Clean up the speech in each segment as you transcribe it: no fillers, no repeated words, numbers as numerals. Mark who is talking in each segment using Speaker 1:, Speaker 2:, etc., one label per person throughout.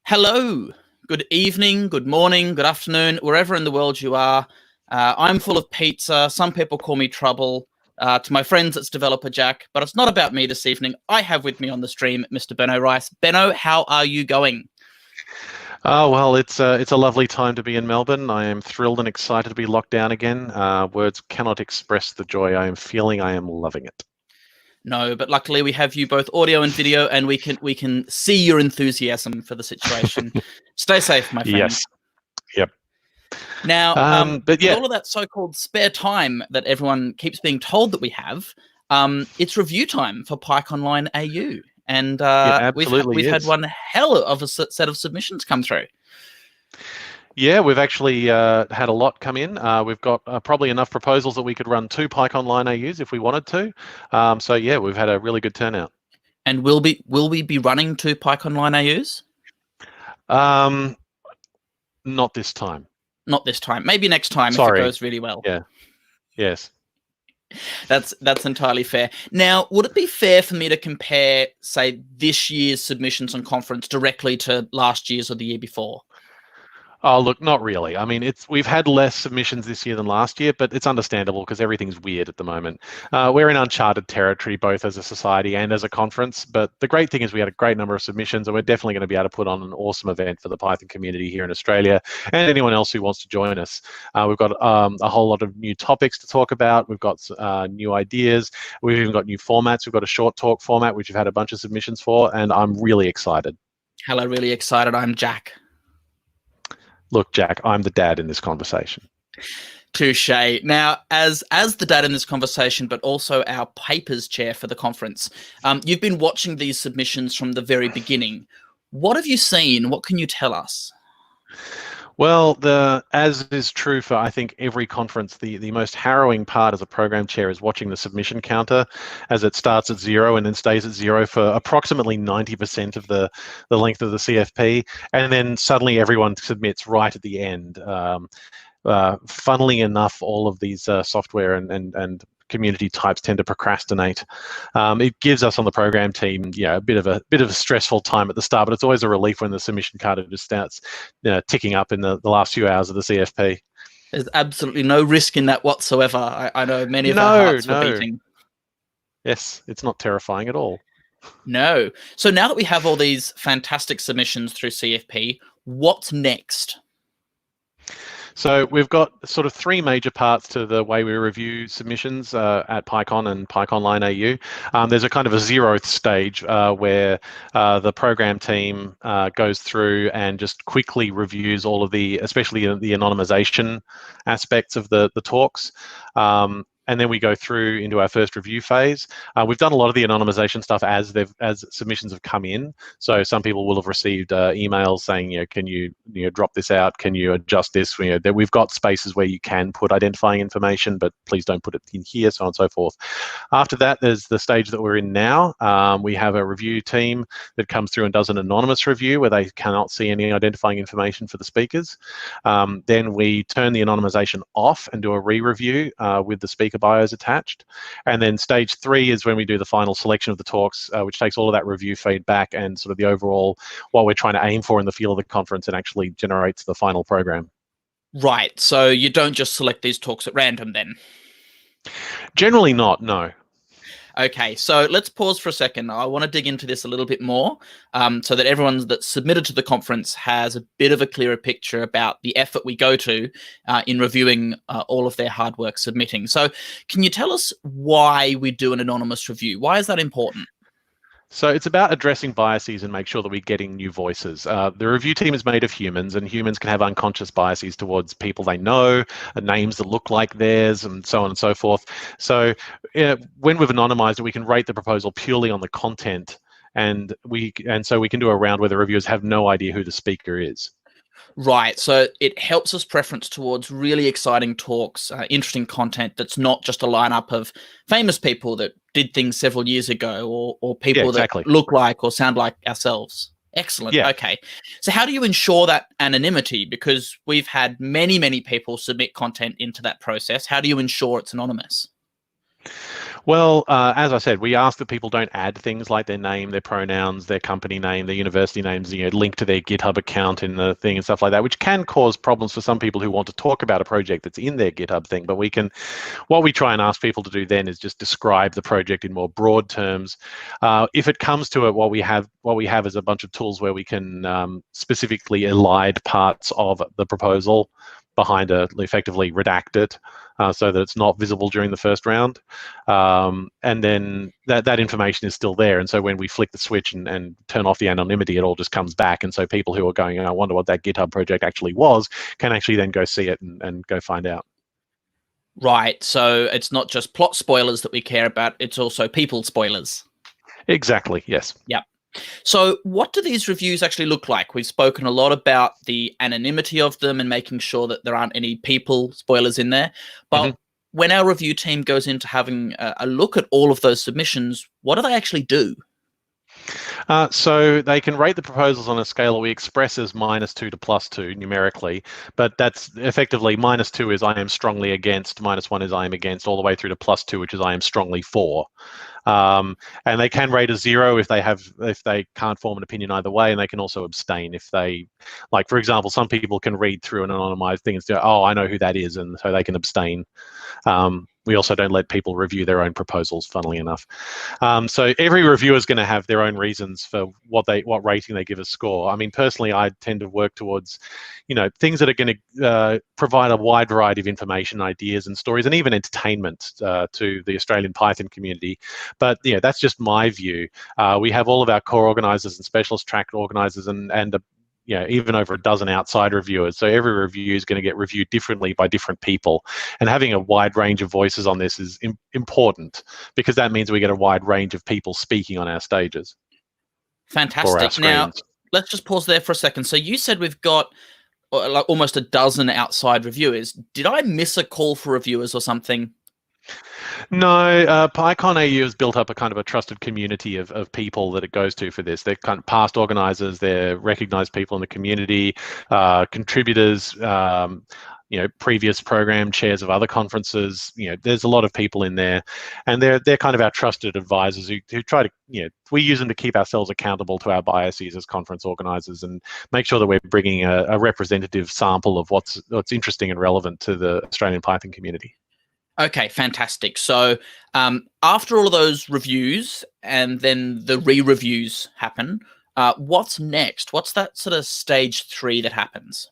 Speaker 1: Hello, good evening, good morning, good afternoon, wherever in the world you are. I'm full of pizza. Some people call me Trouble. To my friends, it's Developer Jack, but it's not about me this evening. I have with me on the stream Mr. Benno Rice. Benno, how are you going?
Speaker 2: Oh, well, it's a lovely time to be in Melbourne. I am thrilled and excited to be locked down again. Words cannot express the joy I am feeling. I am loving it.
Speaker 1: No, but luckily we have you both audio and video, and we can see your enthusiasm for the situation. Stay safe, my friend.
Speaker 2: Yes. Yep.
Speaker 1: Now,
Speaker 2: But
Speaker 1: with
Speaker 2: yeah,
Speaker 1: all of that so-called spare time that everyone keeps being told that we have, it's review time for PyConline AU, and
Speaker 2: it
Speaker 1: we've
Speaker 2: absolutely
Speaker 1: had
Speaker 2: is.
Speaker 1: one hell of a set of submissions come through.
Speaker 2: Yeah, we've actually had a lot come in. We've got probably enough proposals that we could run 2 PyConline AUs if we wanted to. So yeah, we've had a really good turnout.
Speaker 1: And will we be running 2 PyConline AUs?
Speaker 2: Um, Not this time.
Speaker 1: Not this time. Maybe next time if it
Speaker 2: Sorry.
Speaker 1: goes really well.
Speaker 2: Yeah. Yes.
Speaker 1: That's entirely fair. Now, would it be fair for me to compare, say, this year's submissions on conference directly to last year's or the year before?
Speaker 2: Oh, look, not really. I mean, we've had less submissions this year than last year, but it's understandable because everything's weird at the moment. We're in uncharted territory, both as a society and as a conference. But the great thing is we had a great number of submissions, and we're definitely going to be able to put on an awesome event for the Python community here in Australia and anyone else who wants to join us. We've got a whole lot of new topics to talk about. We've got new ideas. We've even got new formats. We've got a short talk format, which we've had a bunch of submissions for, and I'm really excited.
Speaker 1: Hello, really excited. I'm Jack.
Speaker 2: Look, Jack, I'm the dad in this conversation.
Speaker 1: Touche. Now, as the dad in this conversation, but also our papers chair for the conference, you've been watching these submissions from the very beginning. What have you seen? What can you tell us?
Speaker 2: Well, as is true for, I think, every conference, the most harrowing part as a program chair is watching the submission counter as it starts at 0 and then stays at 0 for approximately 90% of the length of the CFP. And then suddenly everyone submits right at the end. Funnily enough, all of these software and community types tend to procrastinate. It gives us on the program team, a bit of a stressful time at the start, but it's always a relief when the submission counter just starts ticking up in the last few hours of the CFP.
Speaker 1: There's absolutely no risk in that whatsoever. I know many of our hearts were beating.
Speaker 2: Yes, it's not terrifying at all.
Speaker 1: No. So now that we have all these fantastic submissions through CFP, what's next?
Speaker 2: So we've got sort of 3 major parts to the way we review submissions at PyCon and PyConline AU. There's a kind of a 0th stage where the program team goes through and just quickly reviews all of especially the anonymization aspects of the talks. And then we go through into our first review phase. We've done a lot of the anonymization stuff as submissions have come in. So some people will have received emails saying, can you drop this out? Can you adjust this? That we've got spaces where you can put identifying information, but please don't put it in here, so on and so forth. After that, there's the stage that we're in now. We have a review team that comes through and does an anonymous review where they cannot see any identifying information for the speakers. Then we turn the anonymization off and do a re-review with the speaker bios attached. And then stage 3 is when we do the final selection of the talks, which takes all of that review feedback and sort of the overall, what we're trying to aim for in the feel of the conference, and actually generates the final program.
Speaker 1: Right. So you don't just select these talks at random then?
Speaker 2: Generally not, no.
Speaker 1: Okay, so let's pause for a second. I want to dig into this a little bit more so that everyone that's submitted to the conference has a bit of a clearer picture about the effort we go to in reviewing all of their hard work submitting. So can you tell us why we do an anonymous review? Why is that important?
Speaker 2: So it's about addressing biases and make sure that we're getting new voices. The review team is made of humans, and humans can have unconscious biases towards people they know, names that look like theirs, and so on and so forth. So when we've anonymized it, we can rate the proposal purely on the content, and so we can do a round where the reviewers have no idea who the speaker is.
Speaker 1: Right, so it helps us preference towards really exciting talks, interesting content that's not just a lineup of famous people that did things several years ago or people that look like or sound like ourselves. Excellent. Yeah. Okay. So how do you ensure that anonymity? Because we've had many, many people submit content into that process. How do you ensure it's anonymous?
Speaker 2: Well, as I said, we ask that people don't add things like their name, their pronouns, their company name, their university names, link to their GitHub account in the thing and stuff like that, which can cause problems for some people who want to talk about a project that's in their GitHub thing. But what we try and ask people to do then is just describe the project in more broad terms. If it comes to it, what we have is a bunch of tools where we can specifically elide parts of the proposal behind effectively redact it so that it's not visible during the first round. And then that information is still there. And so when we flick the switch and turn off the anonymity, it all just comes back. And so people who are going, I wonder what that GitHub project actually was, can actually then go see it and go find out.
Speaker 1: Right. So it's not just plot spoilers that we care about, it's also people spoilers.
Speaker 2: Exactly, yes.
Speaker 1: Yep. So what do these reviews actually look like? We've spoken a lot about the anonymity of them and making sure that there aren't any people spoilers in there. But when our review team goes into having a look at all of those submissions, what do they actually do?
Speaker 2: So they can rate the proposals on a scale that we express as -2 to +2 numerically, but that's effectively -2 is I am strongly against, -1 is I am against, all the way through to +2, which is I am strongly for. And they can rate a 0 if they can't form an opinion either way, and they can also abstain if they, like for example, some people can read through an anonymized thing and say, oh, I know who that is, and so they can abstain. We also don't let people review their own proposals, funnily enough. So every reviewer is going to have their own reasons for what rating they give a score. I mean, personally, I tend to work towards, things that are going to provide a wide variety of information, ideas, and stories, and even entertainment to the Australian Python community. But that's just my view. We have all of our core organisers and specialist track organisers and even over a dozen outside reviewers. So every review is going to get reviewed differently by different people. And having a wide range of voices on this is important because that means we get a wide range of people speaking on our stages.
Speaker 1: Fantastic. Now, let's just pause there for a second. So you said we've got like almost a dozen outside reviewers. Did I miss a call for reviewers or something?
Speaker 2: No, PyCon AU has built up a kind of a trusted community of people that it goes to for this. They're kind of past organisers, they're recognised people in the community, contributors, previous program chairs of other conferences. There's a lot of people in there, and they're kind of our trusted advisors who try to, we use them to keep ourselves accountable to our biases as conference organisers and make sure that we're bringing a representative sample of what's interesting and relevant to the Australian Python community.
Speaker 1: Okay, fantastic. So after all of those reviews and then the re-reviews happen, what's next? What's that sort of stage 3 that happens?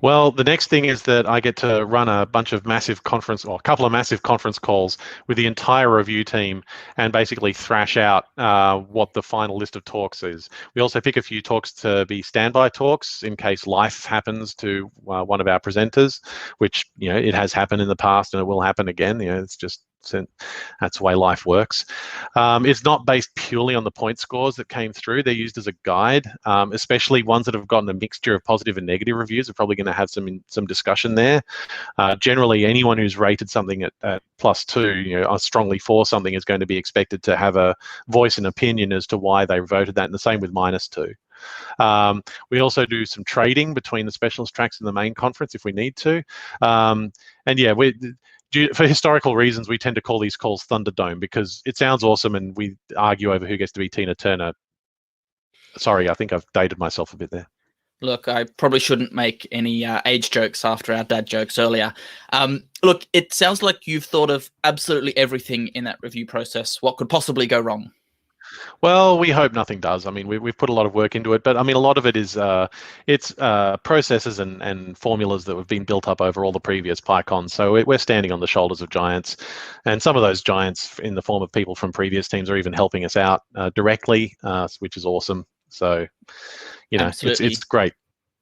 Speaker 2: Well, the next thing is that I get to run a couple of massive conference calls with the entire review team and basically thrash out what the final list of talks is. We also pick a few talks to be standby talks in case life happens to one of our presenters, which it has happened in the past and it will happen again. It's just that's the way life works. It's not based purely on the point scores that came through. They're used as a guide, especially ones that have gotten a mixture of positive and negative reviews are probably going to have some discussion there. Generally, anyone who's rated something at +2, strongly for something, is going to be expected to have a voice and opinion as to why they voted that, and the same with -2. We also do some trading between the specialist tracks and the main conference if we need to. For historical reasons, we tend to call these calls Thunderdome because it sounds awesome and we argue over who gets to be Tina Turner. Sorry, I think I've dated myself a bit there.
Speaker 1: Look, I probably shouldn't make any age jokes after our dad jokes earlier. Look, it sounds like you've thought of absolutely everything in that review process. What could possibly go wrong?
Speaker 2: Well, we hope nothing does. I mean, we've put a lot of work into it, but I mean, a lot of it is it's processes and formulas that have been built up over all the previous PyCons. So we're standing on the shoulders of giants, and some of those giants, in the form of people from previous teams, are even helping us out directly, which is awesome. So, it's great.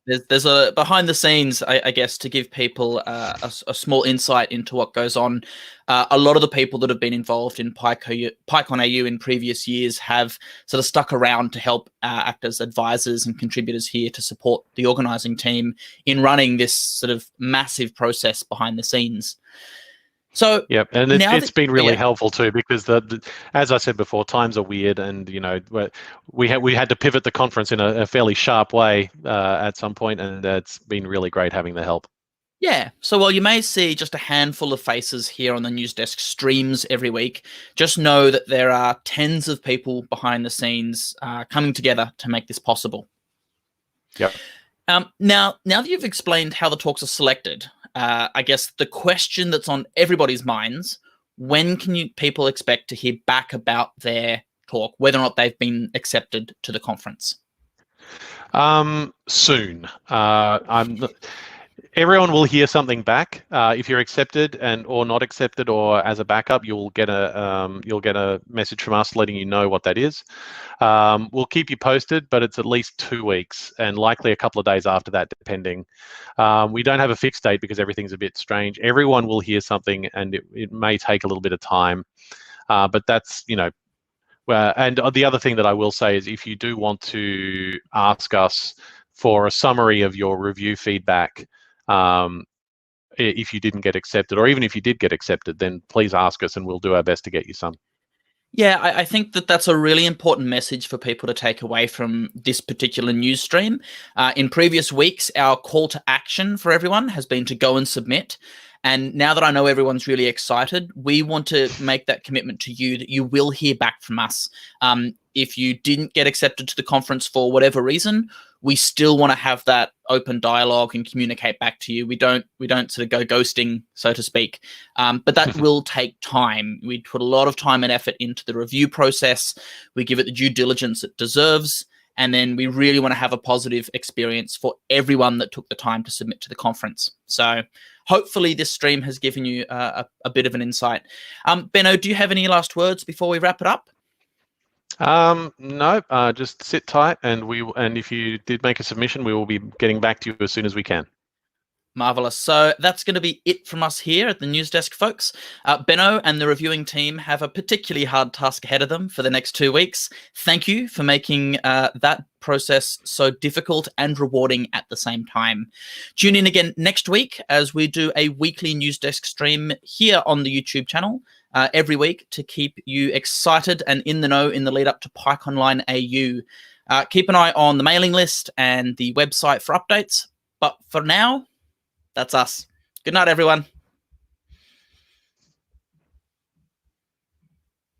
Speaker 1: There's a behind the scenes, I guess, to give people a small insight into what goes on. A lot of the people that have been involved in PyCon AU in previous years have sort of stuck around to help act as advisors and contributors here to support the organising team in running this sort of massive process behind the scenes. So
Speaker 2: yeah, and it's been really helpful too because as I said before, times are weird, and we had to pivot the conference in a fairly sharp way at some point, and it's been really great having the help.
Speaker 1: Yeah, so while you may see just a handful of faces here on the News Desk streams every week, just know that there are tens of people behind the scenes coming together to make this possible.
Speaker 2: Yep.
Speaker 1: Now that you've explained how the talks are selected, I guess the question that's on everybody's minds: when can people expect to hear back about their talk, whether or not they've been accepted to the conference?
Speaker 2: Soon. Everyone will hear something back. If you're accepted or not accepted, or as a backup, you'll get a message from us letting you know what that is. We'll keep you posted, but it's at least 2 weeks and likely a couple of days after that, depending. We don't have a fixed date because everything's a bit strange. Everyone will hear something, and it may take a little bit of time, but that's, and the other thing that I will say is, if you do want to ask us for a summary of your review feedback, if you didn't get accepted, or even if you did get accepted, then please ask us and we'll do our best to get you some.
Speaker 1: Yeah, I think that's a really important message for people to take away from this particular news stream. In previous weeks, our call to action for everyone has been to go and submit. And now that I know everyone's really excited, we want to make that commitment to you that you will hear back from us. If you didn't get accepted to the conference for whatever reason, we still want to have that open dialogue and communicate back to you. We don't sort of go ghosting, so to speak. But that will take time. We put a lot of time and effort into the review process. We give it the due diligence it deserves. And then we really want to have a positive experience for everyone that took the time to submit to the conference. So hopefully this stream has given you a bit of an insight. Benno, do you have any last words before we wrap it up?
Speaker 2: No, just sit tight, and if you did make a submission, we will be getting back to you as soon as we can.
Speaker 1: Marvelous. So that's going to be it from us here at the News Desk, folks. Benno and the reviewing team have a particularly hard task ahead of them for the next 2 weeks. Thank you for making that process so difficult and rewarding at the same time. Tune in again next week as we do a weekly News Desk stream here on the YouTube channel every week to keep you excited and in the know in the lead up to PyConline AU. Keep an eye on the mailing list and the website for updates. But for now, that's us. Good night, everyone.